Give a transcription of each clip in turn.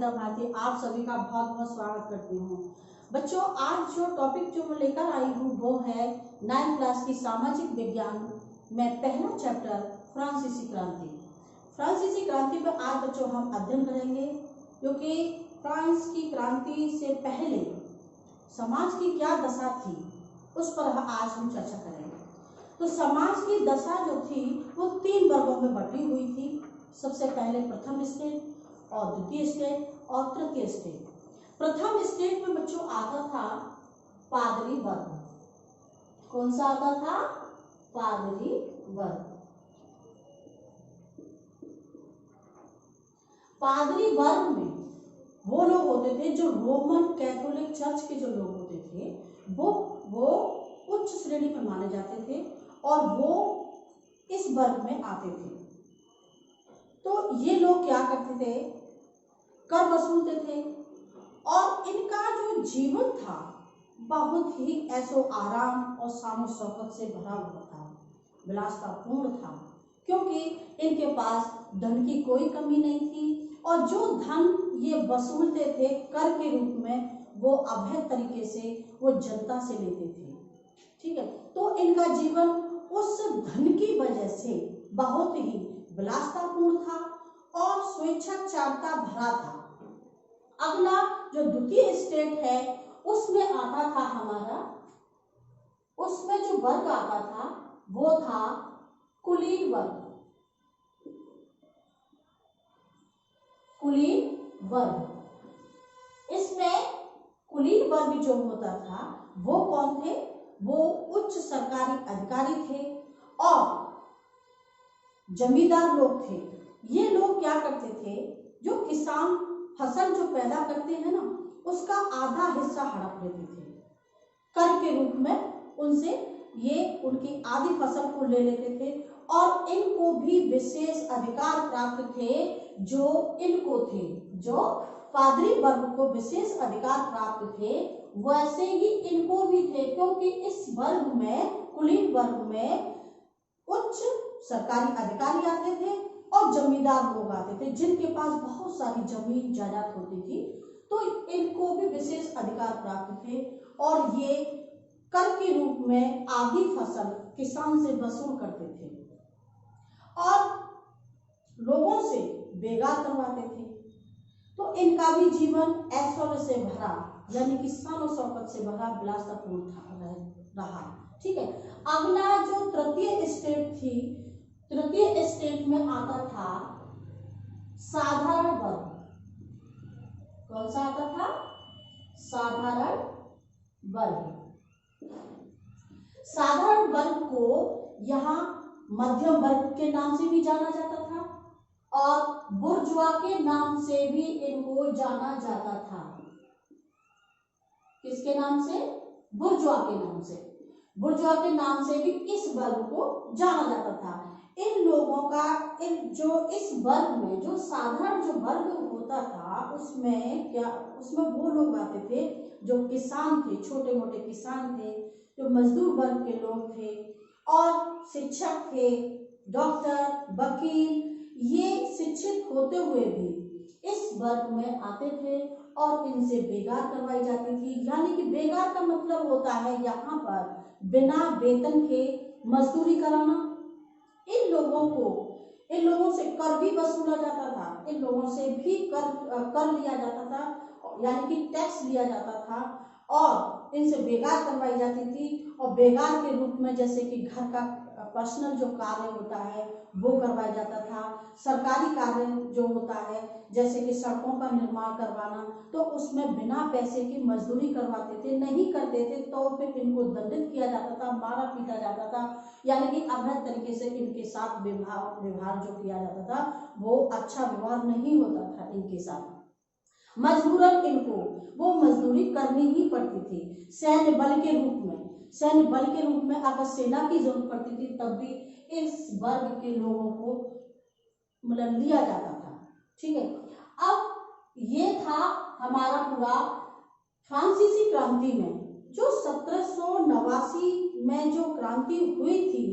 अनिता भारती आप सभी का बहुत बहुत स्वागत करती हूँ। बच्चों, आज जो टॉपिक जो मैं लेकर आई हूँ वो है 9th क्लास की सामाजिक विज्ञान में पहला चैप्टर फ्रांसीसी क्रांति। फ्रांसीसी क्रांति पर आज बच्चों हम अध्ययन करेंगे, क्योंकि फ्रांस की क्रांति से पहले समाज की क्या दशा थी उस पर आज हम चर्चा करेंगे। तो समाज की दशा जो थी वो 3 वर्गों में बटी हुई थी। सबसे पहले प्रथम स्टेट और द्वितीय स्टेट और तृतीय स्टेट। प्रथम स्टेट में बच्चों आता था पादरी वर्ग। कौन सा आता था? पादरी वर्ग। पादरी वर्ग में वो लोग होते थे जो रोमन कैथोलिक चर्च के जो लोग होते थे, वो उच्च श्रेणी पर माने जाते थे और वो इस वर्ग में आते थे। तो ये लोग क्या करते थे? कर वसूलते थे और इनका जो जीवन था बहुत ही ऐशो आराम और शानो शौकत से भरा हुआ था, विलासतापूर्ण था, क्योंकि इनके पास धन की कोई कमी नहीं थी और जो धन ये वसूलते थे कर के रूप में वो अवैध तरीके से वो जनता से लेते थे। ठीक है, तो इनका जीवन उस धन की वजह से बहुत ही विलासतापूर्ण था और स्वेच्छाचारता भरा था। अगला जो द्वितीय स्टेट है उसमें आता था हमारा, उसमें जो वर्ग आता था वो था कुलीन वर्ग। कुलीन वर्ग, इसमें कुलीन वर्ग जो होता था वो कौन थे? वो उच्च सरकारी अधिकारी थे और जमींदार लोग थे। ये लोग क्या करते थे? जो किसान फसल जो पैदा करते हैं ना, उसका आधा हिस्सा हड़प लेते थे कर के रूप में। उनसे ये उनकी आधी फसल को ले लेते थे और इनको भी विशेष अधिकार प्राप्त थे जो इनको थे। जो पादरी वर्ग को विशेष अधिकार प्राप्त थे वैसे ही इनको भी थे, क्योंकि इस वर्ग में, कुलीन वर्ग में उच्च सरकारी अधिकारी आते थे और जमींदार लोग आते थे जिनके पास बहुत सारी जमीन जायदाद होती थी। तो इनको भी विशेष अधिकार प्राप्त थे और ये कर के रूप में आधी फसल किसान से वसूल करते थे और लोगों से बेगार करवाते थे। तो इनका भी जीवन ऐश्वर्य से भरा, यानी कि शान शौकत से भरा, विलासतापूर्ण रहा। ठीक है, अगला जो तृतीय स्टेट थी, तृतीय स्टेट में आता था साधारण वर्ग। कौन सा आता था? साधारण वर्ग। साधारण वर्ग को यहाँ मध्यम वर्ग के नाम से भी जाना जाता था और बुर्जुआ के नाम से भी इनको जाना जाता था। किसके नाम से? बुर्जुआ के नाम से। बुर्जुआ के नाम से भी इस वर्ग को जाना जाता था। इन लोगों का जो इस वर्ग में जो साधारण जो वर्ग होता था उसमें वो लोग आते थे जो किसान थे, छोटे मोटे किसान थे, जो मजदूर वर्ग के लोग थे और शिक्षक थे, डॉक्टर, वकील। ये शिक्षित होते हुए भी इस वर्ग में आते थे और इनसे बेगार करवाई जाती थी। यानी कि बेगार का मतलब होता है यहाँ पर बिना वेतन के मजदूरी कराना। इन लोगों से कर भी वसूला जाता था, इन लोगों से भी कर लिया जाता था, यानी कि टैक्स लिया जाता था और इनसे बेगार करवाई जाती थी। और बेगार के रूप में जैसे कि घर का पर्सनल जो कार्य होता है वो करवाया जाता था। सरकारी कार्य जो होता है जैसे कि सड़कों का निर्माण करवाना, तो उसमें बिना पैसे की मजदूरी करवाते थे। नहीं करते थे तो फिर इनको दंडित किया जाता था, मारा पीटा जाता था, यानी कि अवैध तरीके से इनके साथ व्यवहार जो किया जाता था वो अच्छा व्यवहार नहीं होता था इनके साथ। मजबूरन इनको वो मजदूरी करनी ही पड़ती थी। सैन्य बल के रूप में अगर सेना की जरूरत पड़ती थी तब भी इस वर्ग के लोगों को मतलब लिया जाता था। ठीक है, अब ये था हमारा पूरा फ्रांसीसी क्रांति में जो 1789 में जो क्रांति हुई थी।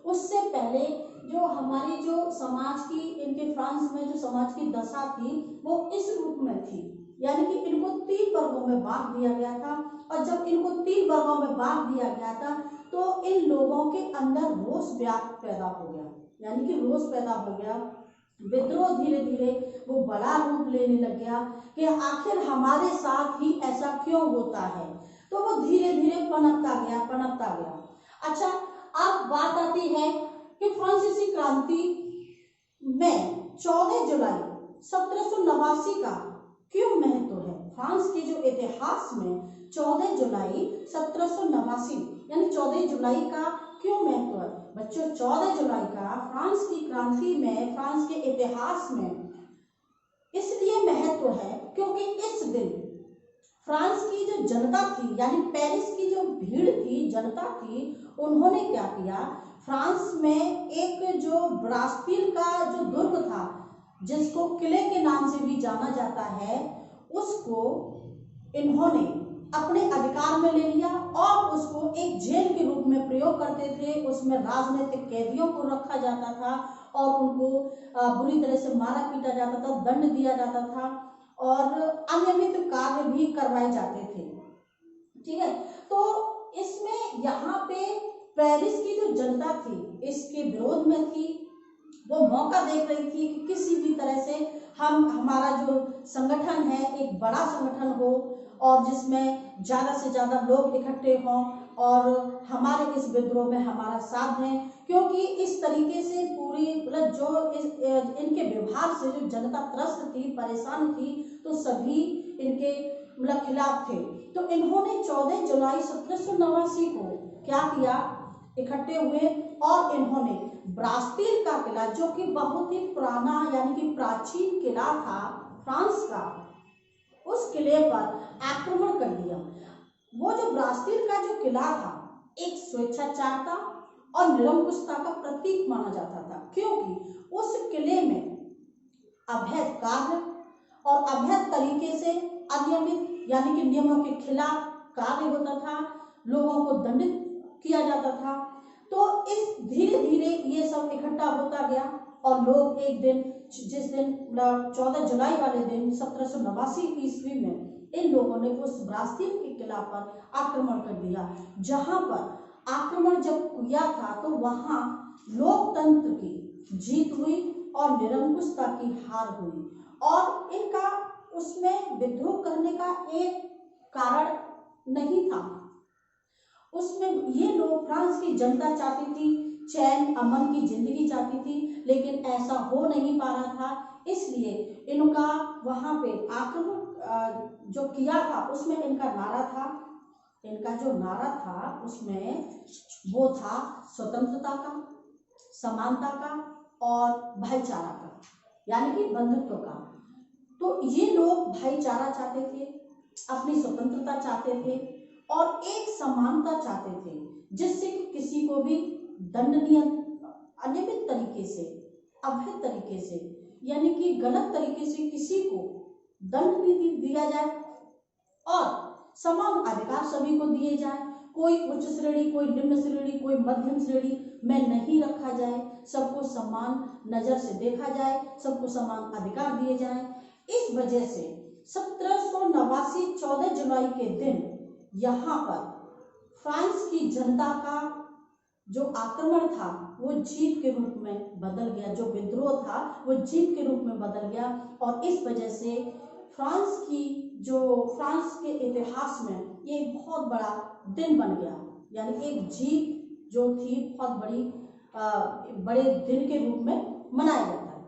उससे पहले जो हमारी जो समाज की, इनके फ्रांस में जो समाज की दशा थी वो इस रूप में थी, यानी कि इनको 3 वर्गों में बांट दिया गया था। और जब इनको 3 वर्गों में बांट दिया गया था तो इन लोगों के अंदर रोष पैदा हो गया, यानी कि रोष पैदा हो गया। विद्रोह धीरे धीरे वो बड़ा रूप लेने लग गया कि आखिर हमारे साथ ही ऐसा क्यों होता है। तो वो धीरे धीरे पनपता गया। अच्छा, अब बात आती है कि फ्रांसीसी क्रांति में 14 जुलाई 1789 का क्यों महत्व है। फ्रांस के जो इतिहास में 14 जुलाई 1789 यानी 14 जुलाई का क्यों महत्व है बच्चों। 14 जुलाई का फ्रांस की क्रांति में, फ्रांस के इतिहास में इसलिए महत्व है क्योंकि इस दिन फ्रांस की जो जनता थी, यानी पेरिस की जो भीड़ थी, जनता थी, उन्होंने क्या किया, फ्रांस में एक जो ब्रास्टील का जो दुर्ग था, जिसको किले के नाम से भी जाना जाता है, उसको इन्होंने अपने अधिकार में ले लिया और उसको एक जेल के रूप में प्रयोग करते थे। उसमें राजनीतिक कैदियों को रखा जाता था और उनको बुरी तरह से मारा पीटा जाता था, दंड दिया जाता था और अनियमित कार्य भी करवाए जाते थे। ठीक है, तो इसमें यहाँ पे पेरिस की जो जनता थी इसके विरोध में थी। वो मौका देख रही थी कि किसी भी तरह से हमारा जो संगठन है एक बड़ा संगठन हो और जिसमें ज्यादा से ज्यादा लोग इकट्ठे हों और हमारे इस विद्रोह में हमारा साथ दें, क्योंकि इस तरीके से पूरी मतलब जो इनके व्यवहार से जो जनता त्रस्त थी, परेशान थी, तो सभी इनके मतलब खिलाफ थे। तो इन्होंने 14 जुलाई 1789 को क्या किया, इकट्ठे हुए और इन्होंने ब्रास्टील का किला, जो कि बहुत ही पुराना यानी कि प्राचीन किला था फ्रांस का, उस किले पर आक्रमण कर दिया। वो जो ब्रास्टील का जो किला था एक स्वेच्छाचारता और निरंकुशता का प्रतीक माना जाता था, क्योंकि उस किले में अवैध कार्य और अवैध तरीके से अनियमित यानी कि नियमों के खिलाफ कार्य होता था, लोगों को दंडित किया जाता था। तो इस धीरे धीरे ये सब इकट्ठा होता गया और लोग एक दिन, जिस दिन 14 जुलाई वाले दिन 1789 ईस्वी में इन लोगों ने उस ब्रास्टील के किला पर आक्रमण कर दिया। जहां पर आक्रमण जब किया था तो वहां लोकतंत्र की जीत हुई और निरंकुशता की हार हुई और इनका उसमें विद्रोह करने का एक कारण नहीं था। उसमें ये लोग, फ्रांस की जनता चाहती थी चैन अमन की जिंदगी चाहती थी, लेकिन ऐसा हो नहीं पा रहा था। इसलिए इनका वहां पे आक्रमण जो किया था उसमें इनका जो नारा था उसमें वो था स्वतंत्रता का, समानता का और भाईचारा का, यानी कि बंधुत्व का। तो ये लोग भाईचारा चाहते थे, अपनी स्वतंत्रता चाहते थे और एक समानता चाहते थे, जिससे कि किसी को भी दंडनीय अनियमित तरीके से, अवैध तरीके से, यानी कि गलत तरीके से किसी को दंड नहीं दिया जाए और समान अधिकार सभी को दिए जाए। कोई उच्च श्रेणी, कोई निम्न श्रेणी, कोई मध्यम श्रेणी में नहीं रखा जाए, सबको समान नजर से देखा जाए, सबको समान अधिकार दिए जाए। इस वजह से 1789 14 जुलाई के दिन यहाँ पर फ्रांस की जनता का जो आक्रमण था वो जीत के रूप में बदल गया, जो विद्रोह था वो जीत के रूप में बदल गया और इस वजह से फ्रांस के इतिहास में ये बहुत बड़ा दिन बन गया, यानी एक जीत जो थी बहुत बड़े दिन के रूप में मनाया जाता है,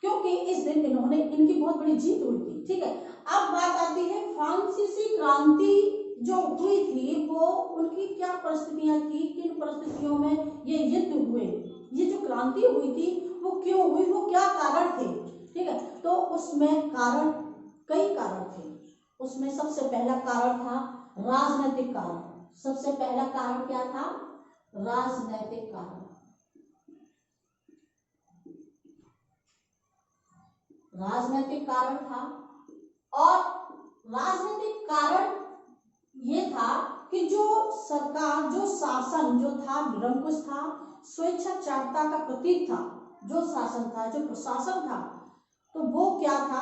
क्योंकि इस दिन इनकी बहुत बड़ी जीत हुई थी। ठीक है, अब बात आती है फ्रांसीसी क्रांति जो हुई थी वो उनकी क्या परिस्थितियां थी, किन परिस्थितियों में ये युद्ध हुए, ये जो क्रांति हुई थी वो क्यों हुई, वो क्या कारण थे। ठीक है, तो उसमें कई कारण थे। उसमें सबसे पहला कारण था राजनीतिक कारण। सबसे पहला कारण क्या था, राजनीतिक कारण। राजनीतिक कारण था और राजनीतिक कारण ये था कि जो सरकार, जो शासन जो था निरंकुश था, स्वेच्छाचारिता का प्रतीक था। जो शासन था, जो प्रशासन था, तो वो क्या था,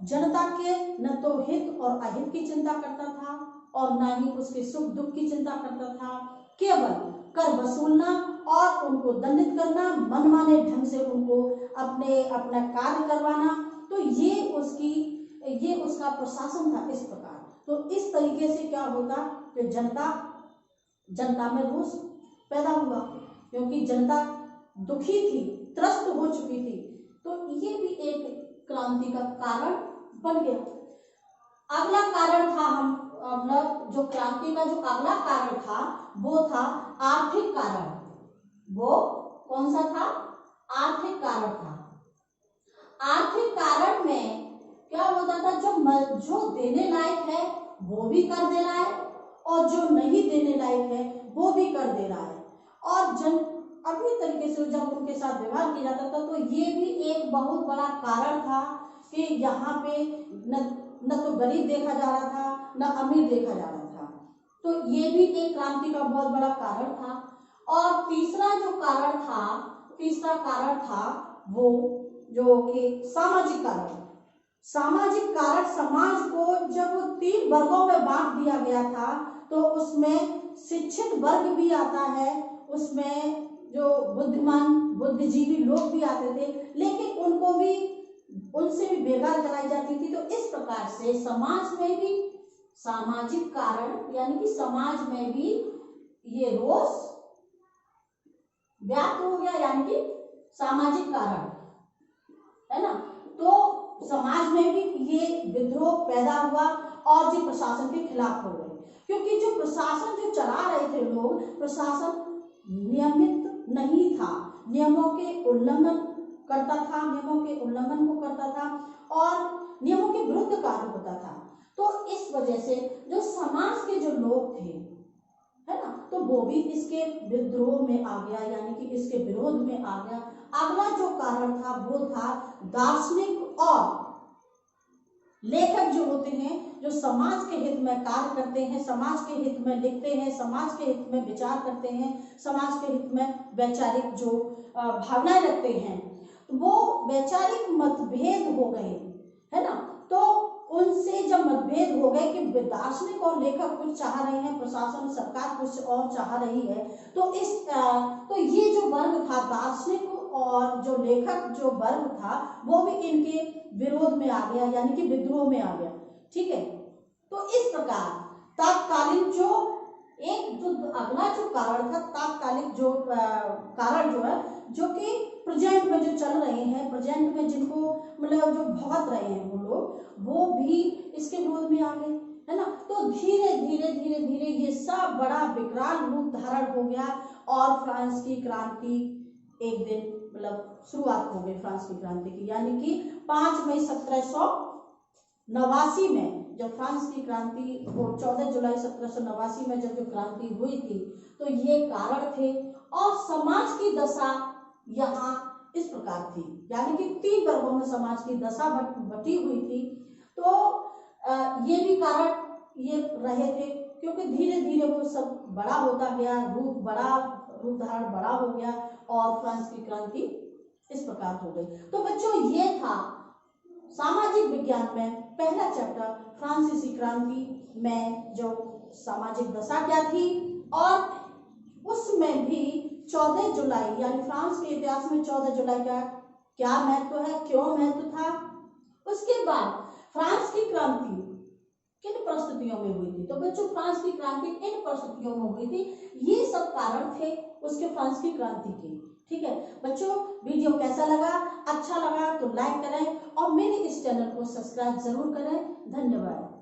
जनता के न तो हित और अहित की चिंता करता था और न ही उसके सुख दुख की चिंता करता था। केवल कर वसूलना और उनको दंडित करना, मनमाने ढंग से उनको अपना कार्य करवाना, तो ये उसका प्रशासन था। इस प्रकार तो इस तरीके से क्या होता कि जनता में रोष पैदा हुआ, क्योंकि जनता दुखी थी, त्रस्त हो चुकी थी। तो ये भी एक क्रांति का कारण बन गया। अगला कारण था, हम मतलब जो क्रांति का जो अगला कारण था वो था आर्थिक कारण। वो कौन सा था? आर्थिक कारण था। आर्थिक कारण में क्या होता था, जो देने लायक है वो भी कर दे रहा है और जो नहीं देने लायक है वो भी कर दे रहा है। और अपनी तरीके से जब उनके साथ व्यवहार किया जाता था तो ये भी एक बहुत बड़ा कारण था कि यहाँ पे न तो गरीब देखा जा रहा था, न अमीर देखा जा रहा था। तो ये भी एक क्रांति का बहुत बड़ा कारण था। और तीसरा कारण था वो जो कि सामाजिक कारण। सामाजिक कारण, समाज को जब 3 वर्गों में बांट दिया गया था तो उसमें शिक्षित वर्ग भी आता है, उसमें जो बुद्धिमान बुद्धिजीवी लोग भी आते थे, लेकिन उनसे भी बेगार कराई जाती थी। तो इस प्रकार से समाज में भी सामाजिक कारण, यानी कि समाज में भी ये रोष व्याप्त हो गया, यानी कि सामाजिक कारण है ना। तो समाज में भी ये विद्रोह पैदा हुआ और जो प्रशासन के खिलाफ हो गए, क्योंकि जो प्रशासन जो चला रहे थे लोग, प्रशासन नियमित नहीं था, नियमों के उल्लंघन को करता था और नियमों के विरुद्ध कार्य होता था। तो इस वजह से जो समाज के जो लोग थे, है ना, तो वो भी इसके विद्रोह में आ गया, यानी कि इसके विरोध में आ गया। अगला जो कारण था वो था दार्शनिक और लेखक जो होते हैं, जो समाज के हित में कार्य करते हैं, समाज के हित में लिखते हैं, समाज के हित में विचार करते हैं, समाज के हित में वैचारिक जो भावनाएं रखते हैं, वो वैचारिक मतभेद हो गए, है ना। तो उनसे जब मतभेद हो गए कि दार्शनिक और लेखक कुछ चाह रहे हैं, प्रशासन सरकार कुछ और चाह रही है, तो ये जो वर्ग था दार्शनिक और जो लेखक जो वर्ग था वो भी इनके विरोध में आ गया, यानी कि विद्रोह में आ गया। ठीक है, तो इस प्रकार तात्कालिक जो अगला जो कारण था, तात्कालिक जो कारण जो है, जो कि प्रेजेंट में जो चल रहे हैं, प्रेजेंट में जिनको मतलब जो भुगत रहे हैं वो लोग, वो भी इसके विरोध में आ गए, है ना। तो धीरे धीरे ये सब बड़ा विकराल रूप धारण हो गया और फ्रांस की क्रांति एक दिन मतलब शुरुआत हो गई फ्रांस की क्रांति की, यानी कि 5 मई 1789 में जब फ्रांस की क्रांति वो 14 जुलाई 1789 में जब जो क्रांति हुई थी, तो ये कारण थे। और समाज की दशा यहाँ इस प्रकार थी, यानी कि 3 वर्गों में समाज की दशा बटी हुई थी। तो ये भी कारण ये रहे थे, क्योंकि धीरे धीरे वो सब बड़ा होता गया, रूप धारण बड़ा हो गया और फ्रांस की क्रांति इस प्रकार हो गई। तो बच्चों, ये था सामाजिक विज्ञान में पहला चैप्टर, फ्रांसीसी क्रांति में जो सामाजिक दशा क्या थी, और उसमें भी 14 जुलाई यानी फ्रांस के इतिहास में 14 जुलाई का क्या महत्व है, क्यों महत्व था। उसके बाद फ्रांस की क्रांति किन परिस्थितियों में हुई थी। तो बच्चों, फ्रांस की क्रांति इन परिस्थितियों में हुई थी, ये सब कारण थे उसके फ्रांस की क्रांति के। ठीक है बच्चों, वीडियो कैसा लगा? अच्छा लगा तो लाइक करें और मेरे इस चैनल को सब्सक्राइब जरूर करें। धन्यवाद।